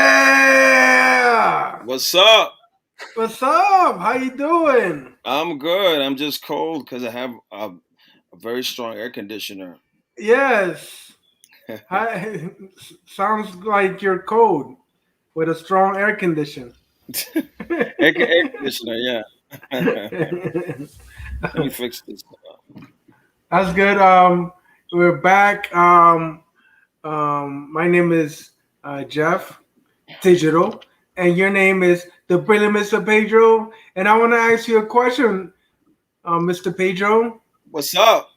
Yeah. What's up? What's up? How you doing? I'm good. I'm just cold because I have a very strong air conditioner. Yes. Hi. Sounds like you're cold with a strong air condition. Air conditioner, yeah. Let me fix this. That's good. We're back. My name is Jeff Digital, and your name is the brilliant Mr. Pedro. And I want to ask you a question, Mr. Pedro. What's up?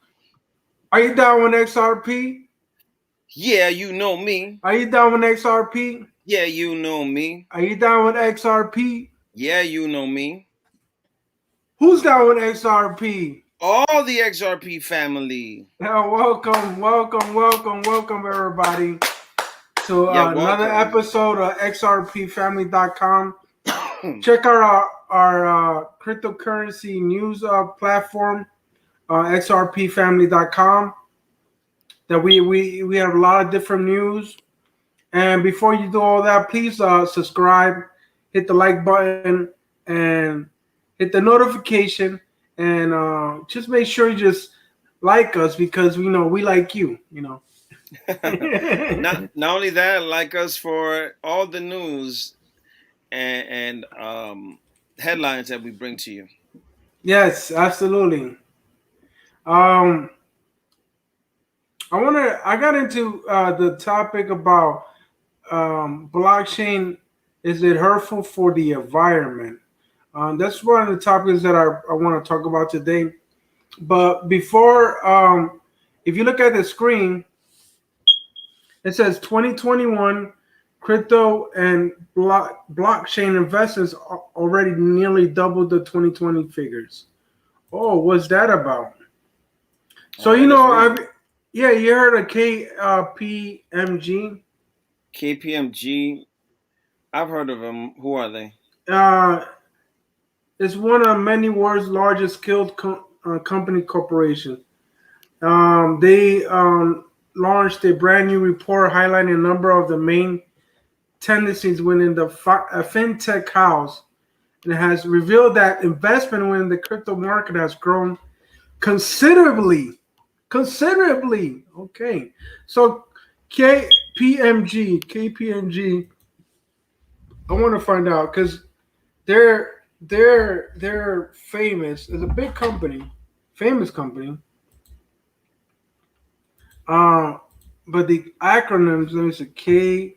Are you down with XRP? Yeah, you know me. Are you down with XRP? Yeah, you know me. Are you down with XRP? Yeah, you know me. Who's down with XRP? All the XRP family. Welcome, everybody, to Yeah, another welcome. episode of XRPFamily.com. Check out our cryptocurrency news platform, XRPFamily.com. That we have a lot of different news. And before you do all that, please subscribe, hit the like button, and hit the notification, and just make sure you just like us because we know we like you. not only that, like us for all the news and headlines that we bring to you. Yes, absolutely. Um, I got into the topic about blockchain. Is it hurtful for the environment? That's one of the topics that I want to talk about today. But before, if you look at the screen, it says 2021 crypto and blockchain investors already nearly doubled the 2020 figures. Oh, what's that about? So yeah, you heard of KPMG? KPMG. I've heard of them. Who are they? Uh, it's one of many world's largest skilled company corporations. They launched a brand new report highlighting a number of the main tendencies within the fintech house, and it has revealed that investment within the crypto market has grown considerably. Considerably. Okay. So KPMG, I want to find out because they're famous. It's a big company, famous company. Uh, but the acronyms, let me see,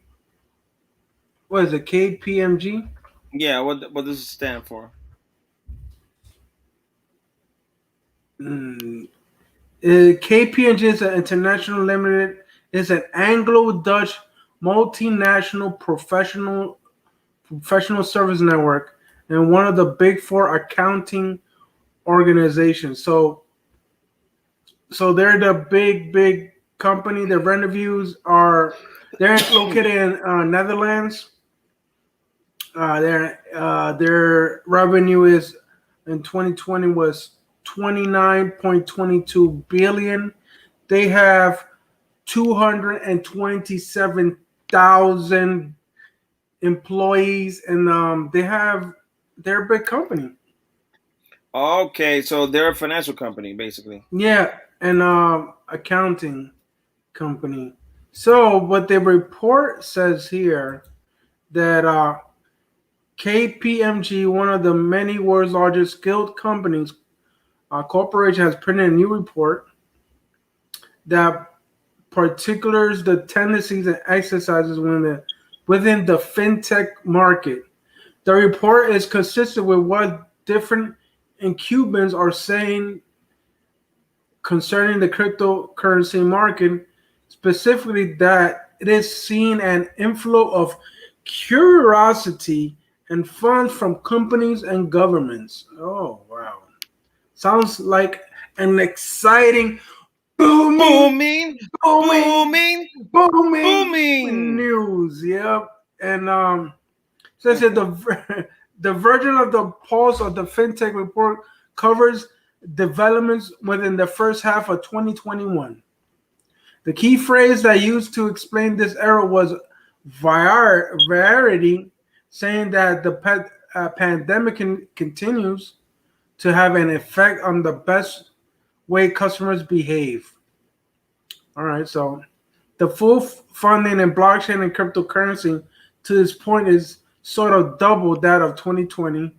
what is it, KPMG? Yeah, what does it stand for? KPMG is an international limited, is an Anglo-Dutch multinational professional service network and one of the big four accounting organizations. So they're the big company. The revenues they're located in Netherlands. Their revenue is in 2020 was 29.22 billion. They have 227,000 employees, and they're a big company. Okay, so they're a financial company, basically. Yeah, and accounting company. So, what the report says here that KPMG, one of the many world's largest skilled companies, corporation, has printed a new report that particulars the tendencies and exercises within the fintech market. The report is consistent with what different incubants are saying concerning the cryptocurrency market, specifically that it is seen an inflow of curiosity and funds from companies and governments. Oh, wow. Sounds like an exciting Booming, booming, booming, booming booming. news. Yep. And says that The version of the Pulse of the FinTech report covers developments within the first half of 2021. The key phrase that used to explain this era was variety, saying that the pandemic continues to have an effect on the best way customers behave. All right, so the full funding in blockchain and cryptocurrency to this point is sort of double that of 2020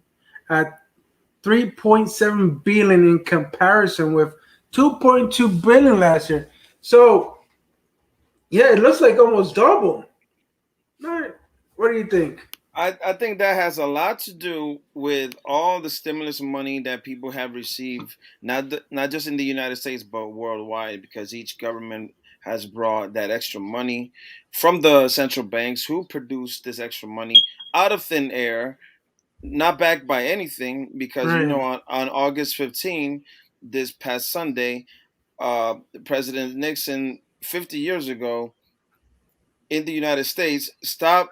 at 3.7 billion in comparison with 2.2 billion last year. So yeah, it looks like almost double. Right. What do you think? I think that has a lot to do with all the stimulus money that people have received, not just in the United States but worldwide, because each government has brought that extra money from the central banks who produce this extra money out of thin air, not backed by anything. Because Right. on August 15, this past Sunday, President Nixon, 50 years ago, in the United States stop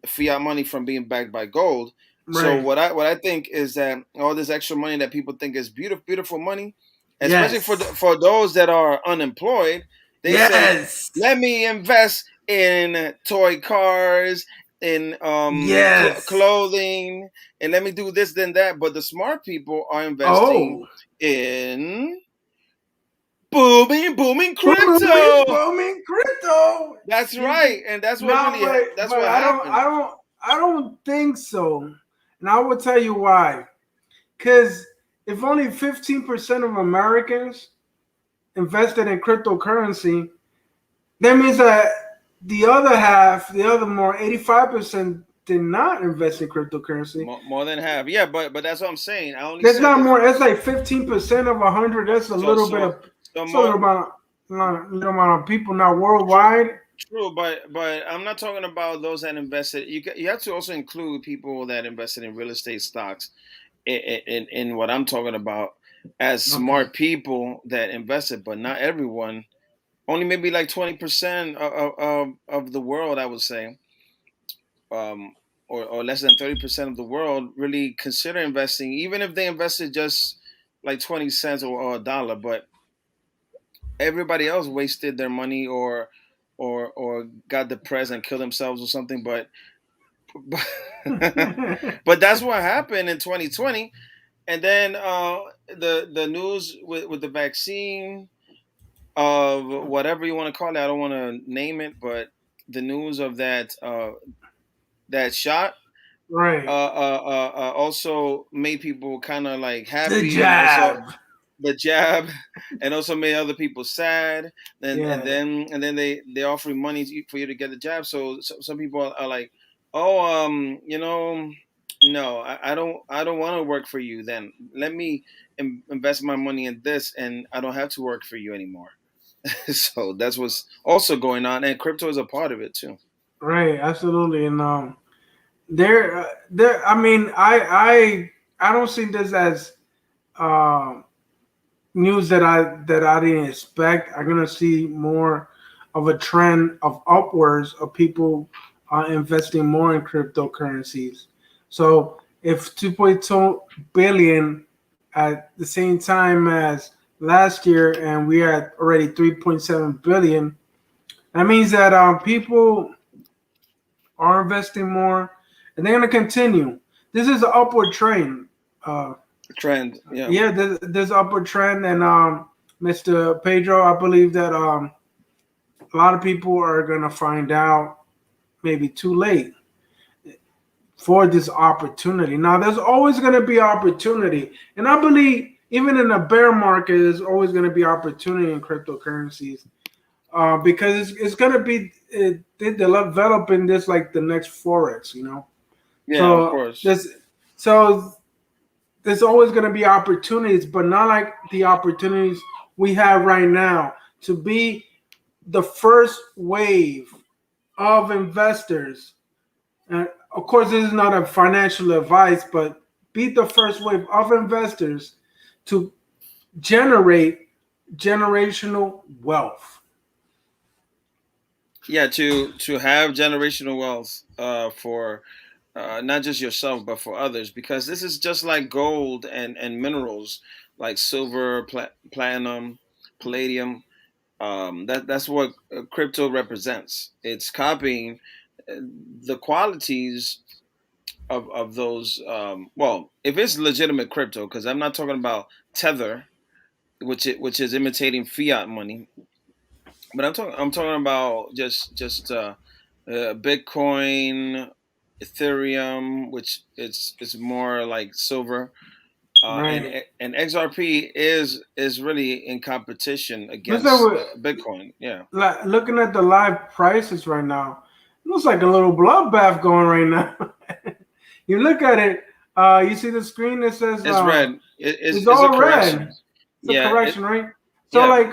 fiat money from being backed by gold. So Right. what I think is that all this extra money that people think is beautiful money, especially Yes. for those that are unemployed, they say, Yes. let me invest in toy cars, in Yes. clothing, and let me do this then that. But the smart people are investing Oh. in booming Booming, crypto. booming crypto. That's You right, think and that's what no, really that's but what I happened. don't, I don't think so. And I will tell you why. Because if only 15% of Americans invested in cryptocurrency, that means that the other half, the other more 85% did not invest in cryptocurrency. More than half, yeah, but that's what I'm saying. I only That's said not that. more. That's like 15% of 100. That's a So little bit so of. so It's a little more amount, little amount of people now true, worldwide. true, but I'm not talking about those that invested. You have to also include people that invested in real estate stocks in what I'm talking about as Okay. smart people that invested, but not everyone. Only maybe like 20% of the world, I would say, um, or less than 30% of the world really consider investing, even if they invested just like 20 cents or a dollar. But everybody else wasted their money or got depressed and killed themselves or something. But that's what happened in 2020. And then the news with the vaccine of whatever you want to call it, I don't want to name it, but the news of that shot Right. also made people kind of like The happy, and also jab. the jab, and also made other people sad. Yeah. And then they offer money for you to get the jab. So some people are like, oh, no, I don't want to work for you. Then let me invest my money in this, and I don't have to work for you anymore. So that's what's also going on, and crypto is a part of it too. Right. Absolutely. And there. I mean, I don't see this as um news that I didn't expect. I'm gonna see more of a trend of upwards of people investing more in cryptocurrencies. So if 2.2 billion at the same time as last year, and we had already 3.7 billion, that means that people are investing more, and they're gonna continue. This is an upward trend. Uh, Trend, yeah. yeah, there's upward trend, and Mr. Pedro, I believe that a lot of people are gonna find out maybe too late for this opportunity. Now, there's always gonna be opportunity, and I believe even in a bear market, there's always gonna be opportunity in cryptocurrencies because it's gonna be they're developing this like the next forex, you know. Yeah, of So course. so there's always going to be opportunities, but not like the opportunities we have right now to be the first wave of investors. And of course, this is not a financial advice, but be the first wave of investors to generate generational wealth. Yeah, to have generational wealth for not just yourself but for others, because this is just like gold and minerals like silver, platinum, palladium. That's what crypto represents. It's copying uh, the qualities of those. Well, if it's legitimate crypto, because I'm not talking about Tether, which is imitating fiat money, but I'm talking about Bitcoin, Ethereum, which it's more like silver, and Right. and XRP is really in competition Looks like against Bitcoin. Yeah, like looking at the live prices right now. It looks like a little bloodbath going right now. You look at it, you see the screen that says it's red. it's It's a all correction. red. It's a Yeah, correction, right? So yeah, like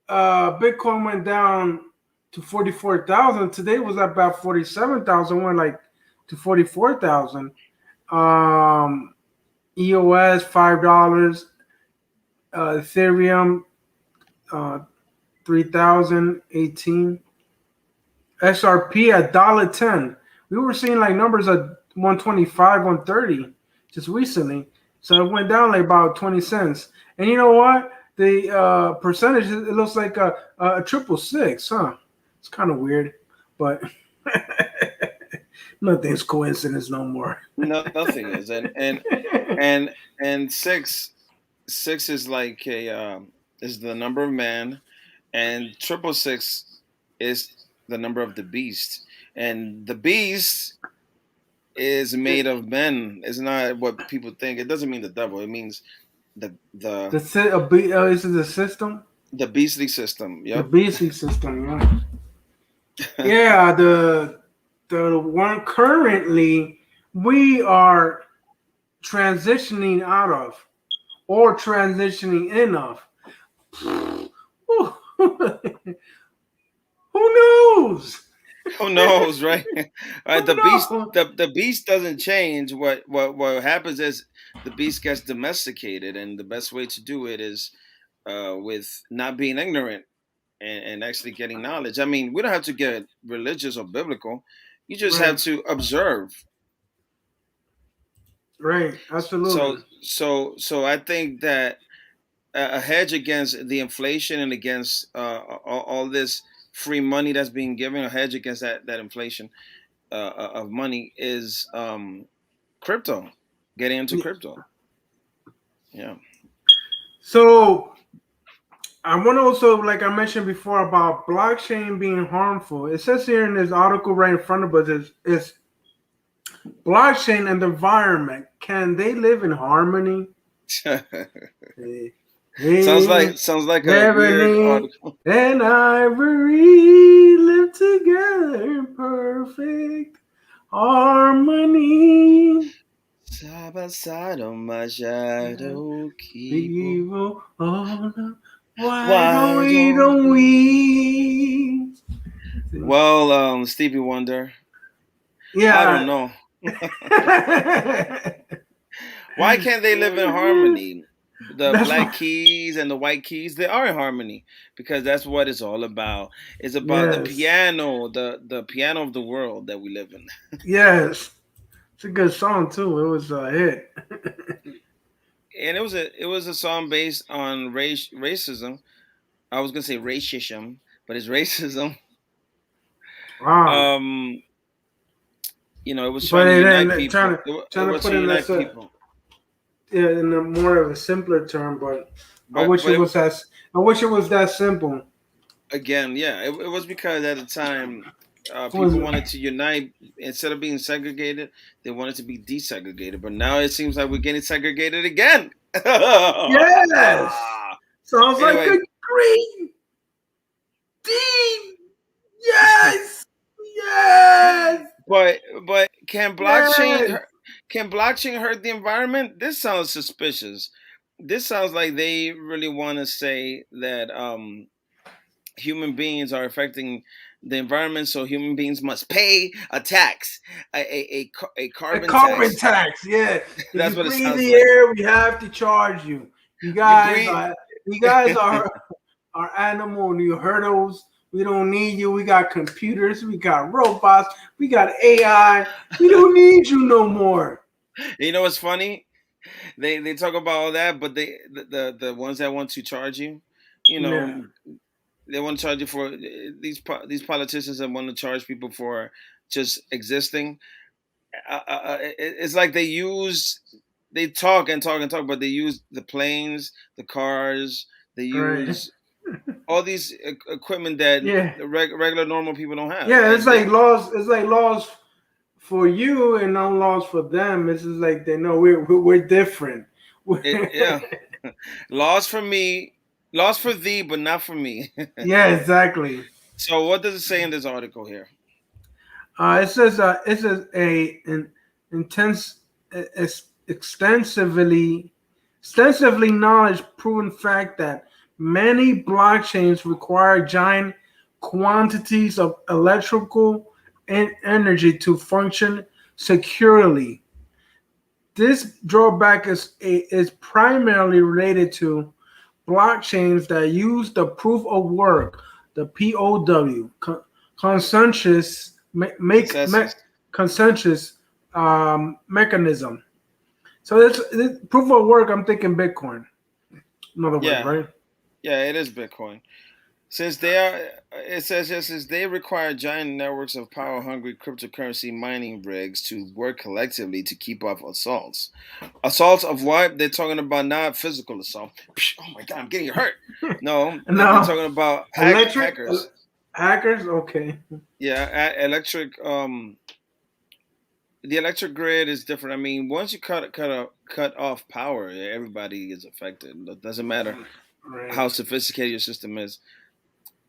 Bitcoin went down to 44,000. Today was about 47,000, went like to 44,000. EOS $5, Ethereum 3,018, SRP at $1.10. We were seeing like numbers at 125, 130 just recently. So it went down like about 20 cents. And you know what? The percentage, it looks like a triple six, huh? It's kind of weird, but nothing's coincidence no more. nothing is, and six is like a is the number of man, and triple six is the number of the beast, and the beast is made of men. It's not what people think. It doesn't mean the devil. It means the the Is it the system? the beastly system. The Yep. BC system, yeah. Yeah, the one currently we are transitioning out of or transitioning in of. Who knows? Who knows, right? All right, Who knows? the beast doesn't change. What happens is the beast gets domesticated, and the best way to do it is with not being ignorant and actually getting knowledge. I mean, we don't have to get religious or biblical. You just have Right, to observe. right, So absolutely. so I think that a hedge against the inflation and against all this free money that's being given, a hedge against that inflation of money is crypto. Getting into Yeah. crypto. Yeah. So I want to also, like I mentioned before, about blockchain being harmful. It says here in this article right in front of us is blockchain and the environment, can they live in harmony? Hey, hey, Sounds like a weird ebony article. and ivory live together in perfect harmony. Side by side on my shadow keep on. People, oh no, why Why don't don't we? Well, Stevie Wonder. I don't Yeah. know. Why can't they live in harmony? The That's black why. keys and the white keys, they are in harmony because that's what it's all about. It's about the Yes. piano, the piano of the world that we live in. Yes. It's a good song too. It was a hit. And it was a song based on racism. I was gonna say racism, but it's racism. Wow. Um, it was But trying to unite then people. It trying to was put to in unite this people. in a more of a simpler term, but I But wish it but it, was as I wish it was that simple. again, yeah, it was because at the time, It was people wanted to unite instead of being segregated. They wanted to be desegregated. But now it seems like we're getting segregated again. yes. Sounds like a Anyway, great deed. Yes. Yes. but Yes. can blockchain hurt the environment? This sounds suspicious. This sounds like they really want to say that human beings are affecting the environment, so human beings must pay a tax, a A carbon carbon tax. tax, yeah. If That's you what it breathe sounds the like. air, we have to charge you. You You guys breathe. are you guys are animal and you hurdles. We don't need you. We got computers. We got robots. We got AI. We don't need you no more. You know what's funny? They talk about all that, but the ones that want to charge you, you Yeah, know, they want to charge you for these politicians that want to charge people for just existing. It's like they talk and talk and talk, but they use the planes, the cars, they right. use all these equipment that Yeah, the regular normal people don't have, yeah. It's and like laws. It's like laws for you and no laws for them. It's just like they know we're different. yeah, laws for me, laws for thee, but not for me. Yeah, exactly. So what does it say in this article here? It says a an intense, extensively knowledge proven fact that many blockchains require giant quantities of electrical energy to function securely. This drawback is primarily related to blockchains that use the proof of work, the POW, consensus Consensus. consensus mechanism. So this proof of work. I'm thinking Bitcoin. In other words, Yeah, right? yeah, it is Bitcoin. Since they are, it says here, since they require giant networks of power-hungry cryptocurrency mining rigs to work collectively to keep off assaults. Assaults of what? They're talking about not physical assault. Oh my god, I'm getting hurt. No, they're No, talking about electric hackers. hackers. Okay, Yeah, electric. The electric grid is different. I mean, once you cut off power, everybody is affected. It doesn't matter right. how sophisticated your system is.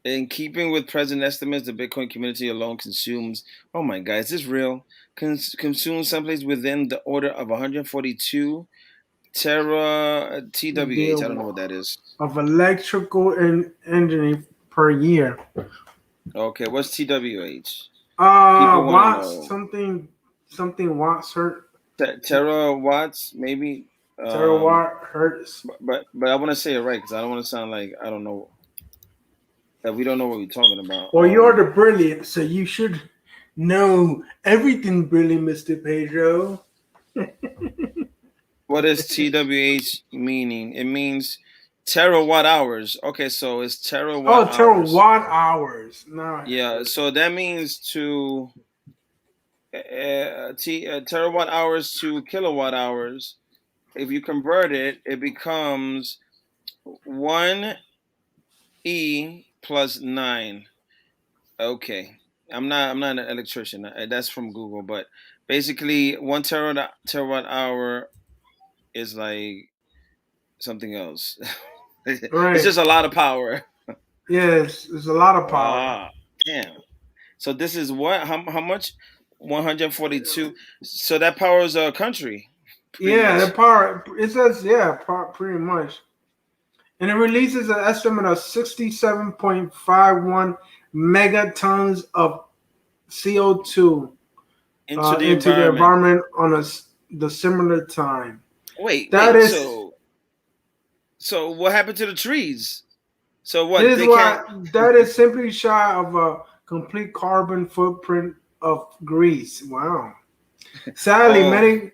In keeping with present estimates, the Bitcoin community alone consumes, oh my God, is this real? Consumes someplace within the order of 142 tera TWH. I don't know Deal what that is. of electrical and engineering per year. Okay, what's TWH? People want to Watts know. something watts Terawatts, maybe. Um, terawatt hertz. but I want to say it right because I don't want to sound like I don't know that we don't know what we're talking about. Well, you're the brilliant, so you should know everything, brilliant, Mister Pedro. What does TWH meaning? It means terawatt hours. Okay, so it's terawatt Oh, hours. terawatt hours. No, Yeah, so that means to terawatt hours to kilowatt hours. If you convert it, it becomes 1 E plus 9. Okay. I'm not an electrician. That's from Google, but basically 1 terawatt hour is like something else. It's right. just a lot of power. Yes, it's a lot of power. Ah, damn. So this is what? How much? 142. So that powers a country, pretty Yeah, the much. power. It says pretty much, and it releases an estimate of 67.51 megatons of CO2 Into the into the environment. environment on the similar time. Wait, That wait. is So what happened to the trees? So what? this is They can't. why that is simply shy of a complete carbon footprint of Greece. Wow. Sadly, Oh, many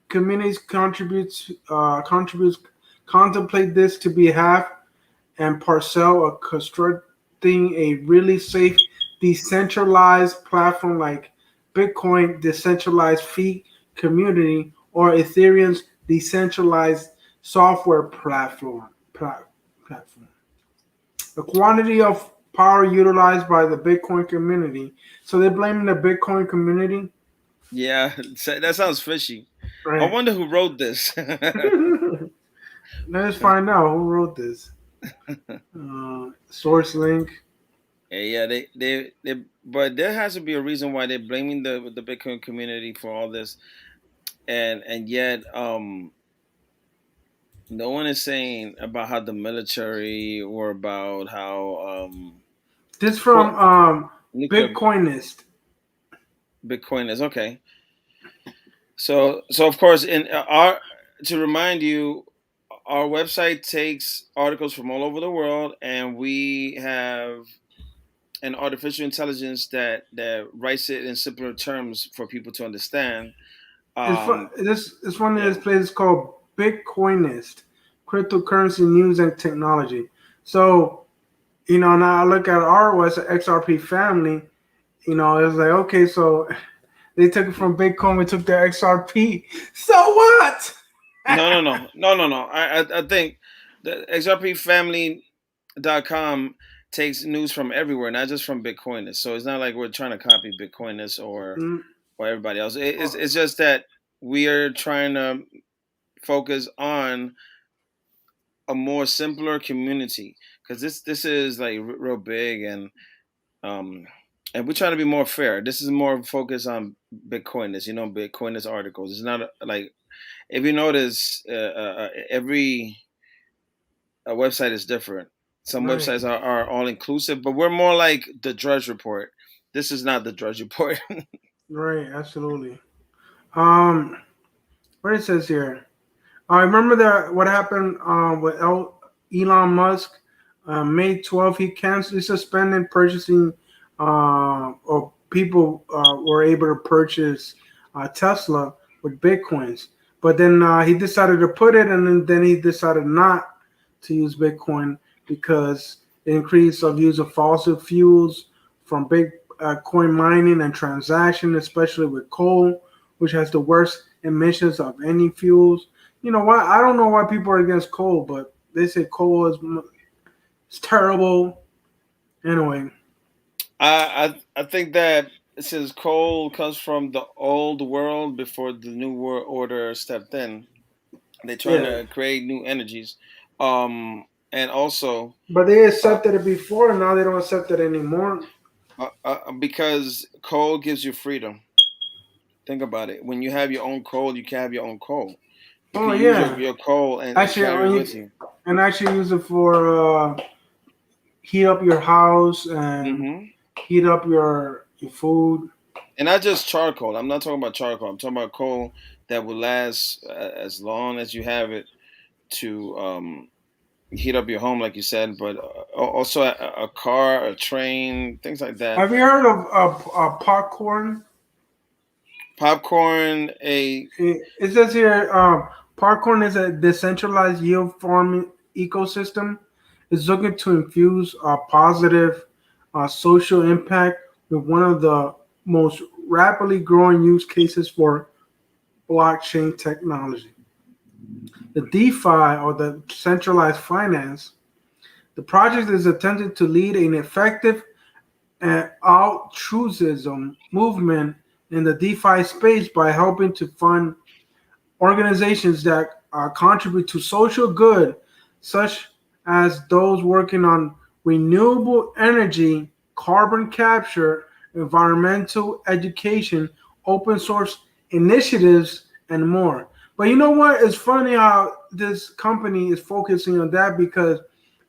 communities contributes contemplate this to be half and parcel of constructing a really safe decentralized platform like Bitcoin decentralized fee community or Ethereum's decentralized software platform. The quantity of power utilized by the Bitcoin community. So they're blaming the Bitcoin community, yeah. That sounds fishy. I right? wonder who wrote this. Let's find out who wrote this. Source link. Yeah, but there has to be a reason why they're blaming the Bitcoin community for all this, and yet no one is saying about how the military or about how This what from nuclear Bitcoinist. Bitcoin is. Okay. So of course in our to remind you, our website takes articles from all over the world, and we have an artificial intelligence that writes it in simpler terms for people to understand. It's fun. Um, This one of yeah. this place is called Bitcoinist, cryptocurrency news and technology. So now I look at our website, XRP family. It's like, okay, so they took it from Bitcoin, we took the XRP. So what? No, no, no, no, no, no. I think the xrpfamily.com takes news from everywhere, not just from Bitcoiners. So it's not like we're trying to copy Bitcoiners Mm, or everybody else. oh, It's just that we are trying to focus on a more simpler community, because this is like real big, um and we're trying to be more fair. This is more focused on Bitcoiners, Bitcoiners articles. It's not like, if you notice, every website is different. Some right, websites are all inclusive, but we're more like the Drudge Report. This is not the Drudge Report. right, absolutely. Um, what it says here. I remember that what happened with Elon Musk. May 12th, he suspended purchasing, or people were able to purchase Tesla with Bitcoins. But then he decided to put it, and then he decided not to use Bitcoin because the increase of use of fossil fuels from big coin mining and transaction, especially with coal, which has the worst emissions of any fuels. You know why? I don't know why people are against coal, but they say coal is it's terrible. Anyway, I think that since coal comes from the old world before the new world order stepped in, they're trying yeah, to create new energies, and also but they uh, accepted it before, and now they don't accept it anymore. because coal gives you freedom. Think about it. When you have your own coal, you can have your own coal. You Oh can use yeah, your coal and actually, carry it with you. actually use it for heat up your house and Hmm. heat up your food. And not just charcoal. I'm not talking about charcoal. I'm talking about coal that will last as long as you have it to heat up your home, like you said. But also a car, a train, things like that. Have you heard of popcorn? Popcorn, a It says here, Parkorn is a decentralized yield farming ecosystem. It's looking to infuse a positive social impact with one of the most rapidly growing use cases for blockchain technology. The DeFi, or the centralized finance, the project is attempted to lead an effective altruism movement in the DeFi space by helping to fund organizations that contribute to social good, such as those working on renewable energy, carbon capture, environmental education, open source initiatives, and more. But you know what? It's funny how this company is focusing on that because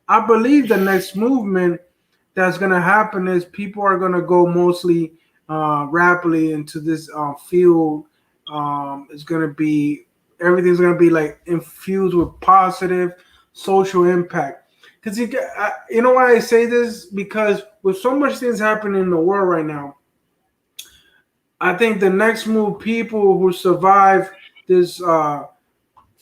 I believe the next movement that's going to happen is people are going to go mostly rapidly into this field. It's going to be everything's going to be like infused with positive social impact. Because you know why I say this? Because with so much things happening in the world right now, I think the next move, people who survive this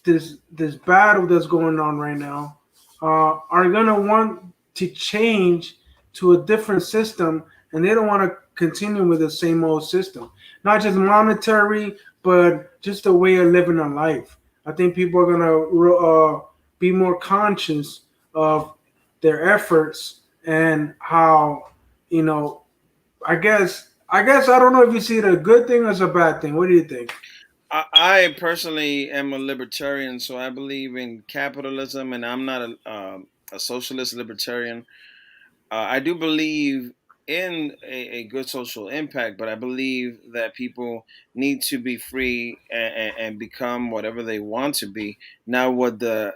this battle that's going on right now are gonna want to change to a different system, and they don't want to continue with the same old system. Not just monetary, but just a way of living a life. I think people are gonna be more conscious of their efforts and how you know. I guess I don't know if you see it a good thing or as a bad thing. What do you think? I personally am a libertarian, so I believe in capitalism, and I'm not a socialist libertarian. I do believe in a good social impact, but I believe that people need to be free and become whatever they want to be, not what the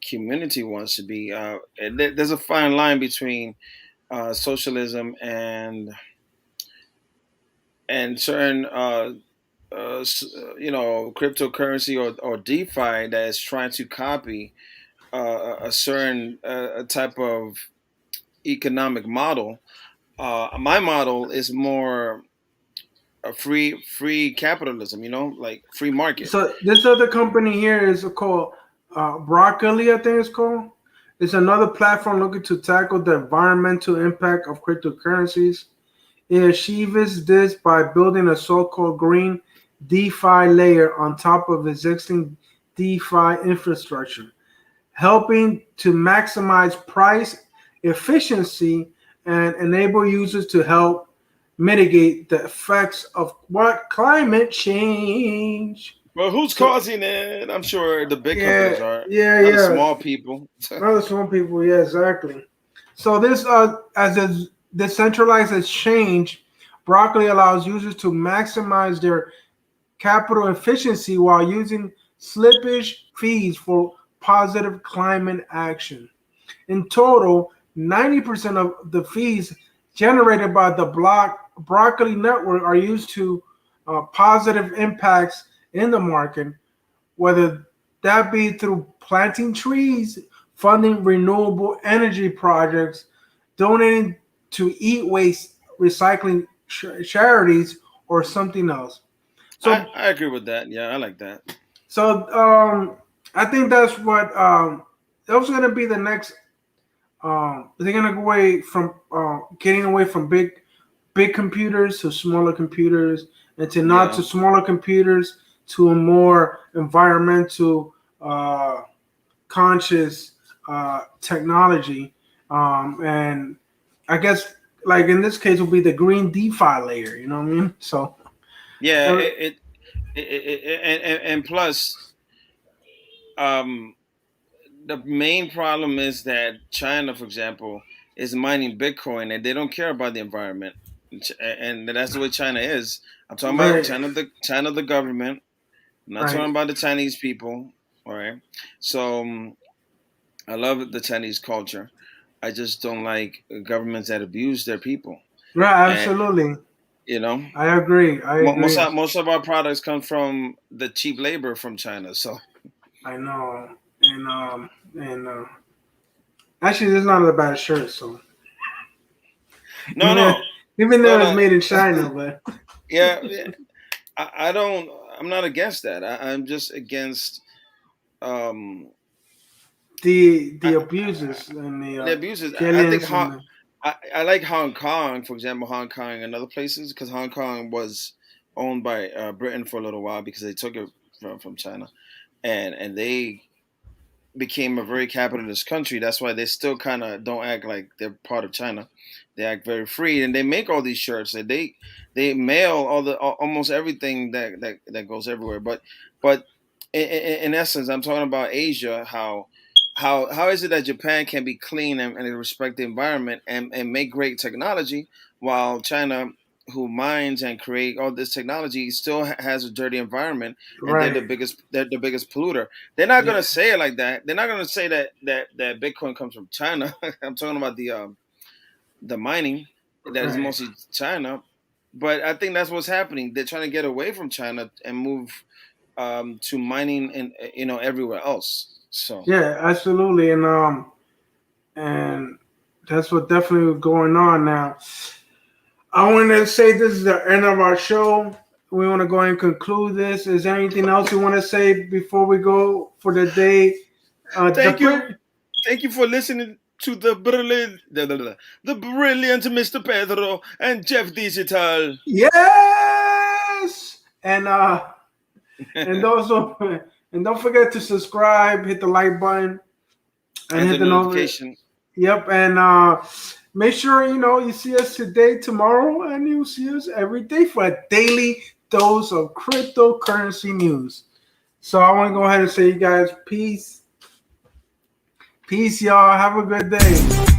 community wants to be. And there's a fine line between socialism and certain cryptocurrency or DeFi that is trying to copy a certain type of economic model. My model is more a free capitalism, like free market. So this other company here is called Broccoli, I think it's called. It's another platform looking to tackle the environmental impact of cryptocurrencies. It achieves this by building a so-called green DeFi layer on top of existing DeFi infrastructure, helping to maximize price efficiency and enable users to help mitigate the effects of what climate change. Well, who's So causing it? I'm sure the big yeah, companies are, yeah, not the yeah. small people. Other some people, yeah, exactly. So this as a decentralized exchange, Broccoli allows users to maximize their capital efficiency while using slippage fees for positive climate action. In total, 90% of the fees generated by the Broccoli network are used to positive impacts in the market, whether that be through planting trees, funding renewable energy projects, donating to eat waste recycling charities, or something else. So, I agree with that. Yeah, I like that. so I think that's what those are going to be the next. They're going to go away from getting away from big computers to smaller computers, and to not Yeah, to smaller computers to a more environmental conscious technology. And I guess like in this case will be the green DeFi layer. You know what I mean? So yeah. uh, And plus, um, the main problem is that China, for example, is mining Bitcoin and they don't care about the environment, and that's the way China is. I'm talking about right, China, the government. I'm not right, talking about the Chinese people. All right. So I love the Chinese culture. I just don't like governments that abuse their people. right. And Absolutely, you know, I agree. I most agree. most of our products come from the cheap labor from China. So I know, and actually, this is not a bad shirt. So no, even though, no, even no, though it's no. made in China, but Yeah, yeah. I don't. I'm not against that. I'm just against um, the I, abuses and the the abuses. I think killings and I like Hong Kong, for example, Hong Kong and other places, because Hong Kong was owned by Britain for a little while because they took it from China, and they became a very capitalist country. That's why they still kind of don't act like they're part of China. They act very free, and they make all these shirts. And they mail almost everything that goes everywhere. But in essence, I'm talking about Asia. How is it that Japan can be clean and respect the environment and make great technology, while China, who mines and create all this technology, still has a dirty environment, and right. they're the biggest polluter. They're not Yeah, gonna say it like that. They're not gonna say that Bitcoin comes from China. I'm talking about the mining that is right. mostly China, but I think that's what's happening. They're trying to get away from China and move to mining and everywhere else. So Yeah, absolutely, and that's what definitely going on now. I want to say this is the end of our show. We want to go and conclude this. Is there anything else you want to say before we go for the day? The thank you, print. thank you for listening to the brilliant Mr. Pedro and Jeff Digital. Yes, and also and don't forget to subscribe, hit the like button, and And the hit the notification. notification. Yep, and make sure you see us today, tomorrow, and you see us every day for a daily dose of cryptocurrency news. So I want to go ahead and say, you guys, peace, peace, y'all. Have a good day.